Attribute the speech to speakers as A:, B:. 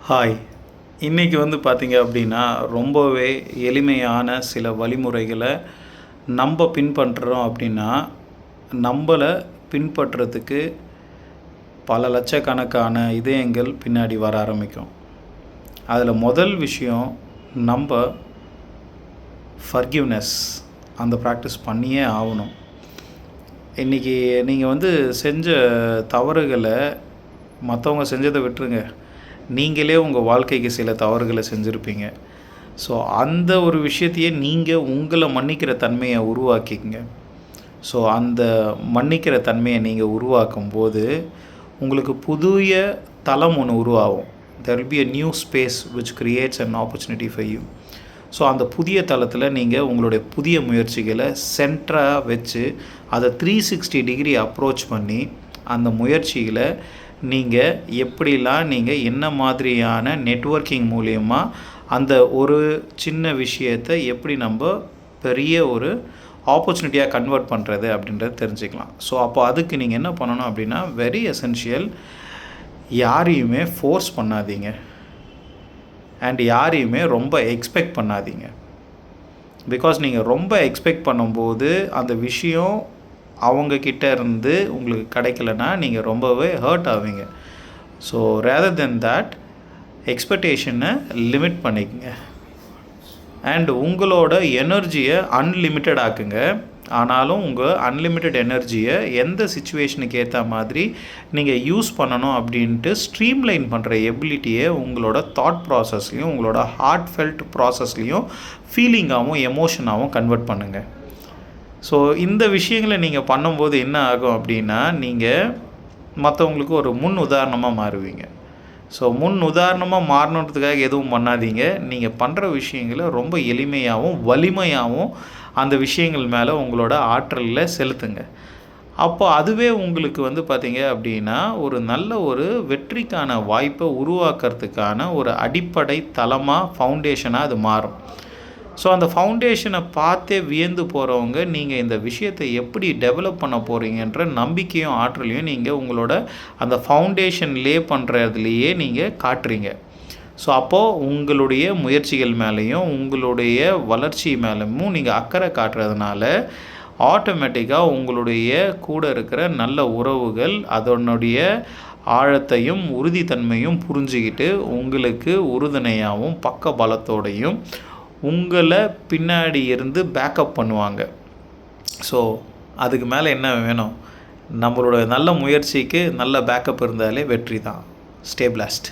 A: Hi. இன்றைக்கி பார்த்தீங்க அப்படின்னா, ரொம்பவே எளிமையான சில வழிமுறைகளை நம்ம பின்பற்றுறோம் அப்படின்னா, நம்மள பின்பற்றதுக்கு பல லட்சக்கணக்கான இதயங்கள் பின்னாடி வர ஆரம்பிக்கும். அதில் முதல் விஷயம் நம்ம ஃபர்கிவ்னஸ் அந்த ப்ராக்டிஸ் பண்ணியே ஆகணும். இன்றைக்கி நீங்கள் செஞ்ச தவறுகளை மற்றவங்க செஞ்சதை விட்டுருங்க, நீங்களே உங்கள் வாழ்க்கைக்கு சில தவறுகளை செஞ்சுருப்பீங்க. ஸோ அந்த ஒரு விஷயத்தையே நீங்கள் உங்களை மன்னிக்கிற தன்மையை உருவாக்கிக்கங்க. ஸோ அந்த மன்னிக்கிற தன்மையை நீங்கள் உருவாக்கும் போது உங்களுக்கு புதிய தளம் ஒன்று உருவாகும். there will be a new space which creates an opportunity for you. So அந்த புதிய தளத்தில் நீங்கள் உங்களுடைய புதிய முயற்சிகளை சென்டராக வச்சு அதை 360 டிகிரி அப்ரோச் பண்ணி அந்த முயற்சிகளை நீங்கள் எப்படிலாம் நீங்கள் என்ன மாதிரியான நெட்வொர்க்கிங் மூலயமா அந்த ஒரு சின்ன விஷயத்தை எப்படி நம்ம பெரிய ஒரு ஆப்பர்ச்சுனிட்டியாக கன்வெர்ட் பண்ணுறது அப்படின்றத தெரிஞ்சுக்கலாம். ஸோ அப்போ அதுக்கு நீங்கள் என்ன பண்ணணும் அப்படின்னா, வெரி எசென்ஷியல், யாரையுமே ஃபோர்ஸ் பண்ணாதீங்க அண்ட் யாரையுமே ரொம்ப எக்ஸ்பெக்ட் பண்ணாதீங்க. பிகாஸ் நீங்கள் ரொம்ப எக்ஸ்பெக்ட் பண்ணும்போது அந்த விஷயம் அவங்கக்கிட்ட இருந்து உங்களுக்கு கிடைக்கலனா நீங்கள் ரொம்பவே ஹர்ட் ஆவீங்க. ஸோ ரேதர் தென் தேட், எக்ஸ்பெக்டேஷனை லிமிட் பண்ணிக்கங்க அண்ட் உங்களோட எனர்ஜியை அன்லிமிட்டட் ஆக்குங்க. ஆனாலும் உங்கள் அன்லிமிட்டட் எனர்ஜியை எந்த சிச்சுவேஷனுக்கு ஏற்ற மாதிரி நீங்கள் யூஸ் பண்ணணும் அப்படின்ட்டு ஸ்ட்ரீம்லைன் பண்ணுற எபிலிட்டியை உங்களோட தாட் ப்ராசஸ்லையும் உங்களோட ஹார்ட் ஃபெல்ட் ப்ராசஸ்லையும் ஃபீலிங்காகவும் எமோஷனாகவும் கன்வெர்ட் பண்ணுங்கள். ஸோ இந்த விஷயங்களை நீங்கள் பண்ணும்போது என்ன ஆகும் அப்படின்னா, நீங்கள் மற்றவங்களுக்கு ஒரு முன் உதாரணமாக மாறுவீங்க. ஸோ முன் உதாரணமாக மாறணுன்றதுக்காக எதுவும் பண்ணாதீங்க. நீங்கள் பண்ணுற விஷயங்களை ரொம்ப எளிமையாகவும் வலிமையாகவும் அந்த விஷயங்கள் மேலே உங்களோட ஆற்றலில் செலுத்துங்க. அப்போ அதுவே உங்களுக்கு பார்த்தீங்க அப்படின்னா, ஒரு நல்ல ஒரு வெற்றிக்கான வாய்ப்பை உருவாக்குறதுக்கான ஒரு அடிப்படை தளமாக, ஃபவுண்டேஷனாக அது மாறும். ஸோ அந்த ஃபவுண்டேஷனை பார்த்தே வியந்து போகிறவங்க, நீங்கள் இந்த விஷயத்தை எப்படி டெவலப் பண்ண போகிறீங்கன்ற நம்பிக்கையும் ஆற்றலையும் நீங்கள் உங்களோட அந்த ஃபவுண்டேஷன் லே பண்ணுறதுலையே நீங்கள் காட்டுறீங்க. ஸோ அப்போது உங்களுடைய முயற்சிகள் மேலேயும் உங்களுடைய வளர்ச்சி மேலேயும் நீங்கள் அக்கறை காட்டுறதுனால ஆட்டோமேட்டிக்காக உங்களுடைய கூட இருக்கிற நல்ல உறவுகள் அதனுடைய ஆழத்தையும் உறுதித்தன்மையும் புரிஞ்சுக்கிட்டு உங்களுக்கு உறுதுணையாகவும் பக்க பலத்தோடையும் உங்களை பின்னாடி இருந்து பேக்கப் பண்ணுவாங்க. ஸோ அதுக்கு மேலே என்ன வேணும்? நம்மளோட நல்ல முயற்சிக்கு நல்ல பேக்கப் இருந்தாலே வெற்றி தான். Stay blast.